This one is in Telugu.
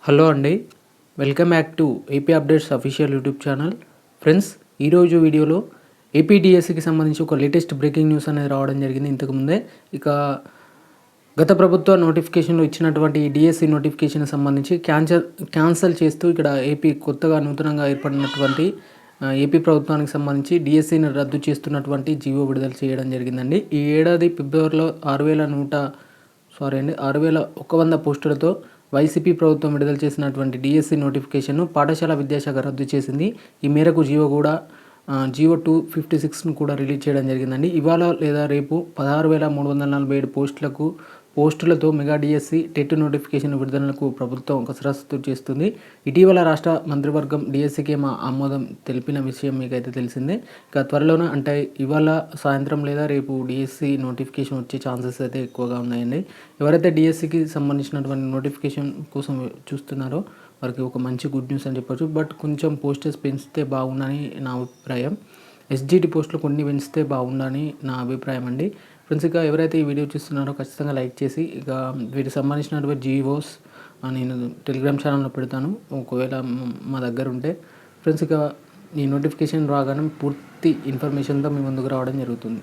హలో అండి, welcome back to AP updates official YouTube channel. Friends, ఈరోజు వీడియోలో ఏపీడిఎస్సికి సంబంధించి ఒక లేటెస్ట్ బ్రేకింగ్ న్యూస్ అనేది రావడం జరిగింది. ఇంతకుముందే గత ప్రభుత్వ నోటిఫికేషన్లో ఇచ్చినటువంటి డిఎస్సి నోటిఫికేషన్ సంబంధించి క్యాన్సల్ చేస్తూ ఇక్కడ ఏపీ కొత్తగా నూతనంగా ఏర్పడినటువంటి ఏపీ ప్రభుత్వానికి సంబంధించి డిఎస్సిని రద్దు చేస్తున్నటువంటి జీవో విడుదల చేయడం జరిగిందండి. ఈ ఏడాది ఫిబ్రవరిలో 6,100 పోస్టులతో వైసీపీ ప్రభుత్వం విడుదల చేసినటువంటి డిఎస్సి నోటిఫికేషన్ను పాఠశాల విద్యాశాఖ రద్దు చేసింది. ఈ మేరకు జియో 256ను కూడా రిలీజ్ చేయడం జరిగిందండి. ఇవాళ లేదా రేపు 16,347 పోస్టులతో మెగా డిఎస్సి టెట్ నోటిఫికేషన్ విడుదలకు ప్రభుత్వం కసరత్తు చేస్తుంది. ఇటీవల రాష్ట్ర మంత్రివర్గం డిఎస్సికి ఆమోదం తెలిపిన విషయం మీకైతే తెలిసిందే. త్వరలోనే అంటే ఇవాళ సాయంత్రం లేదా రేపు డిఎస్సి నోటిఫికేషన్ వచ్చే ఛాన్సెస్ అయితే ఎక్కువగా ఉన్నాయండి. ఎవరైతే డిఎస్సికి సంబంధించినటువంటి నోటిఫికేషన్ కోసం చూస్తున్నారో వారికి ఒక మంచి గుడ్ న్యూస్ అని చెప్పొచ్చు. బట్ కొంచెం పోస్టర్స్ పెంచితే బాగుందని నా అభిప్రాయం. ఎస్జిటి పోస్టులు కొన్ని పెంచితే బాగుందని నా అభిప్రాయం అండి. ఫ్రెండ్స్, ఎవరైతే ఈ వీడియో చూస్తున్నారో ఖచ్చితంగా లైక్ చేసి వీటికి సంబంధించినటువంటి జీవోస్ నేను టెలిగ్రామ్ ఛానల్లో పెడతాను, ఒకవేళ మా దగ్గర ఉంటే. ఫ్రెండ్స్, ఈ నోటిఫికేషన్ రాగానే పూర్తి ఇన్ఫర్మేషన్తో మీ ముందుకు రావడం జరుగుతుంది.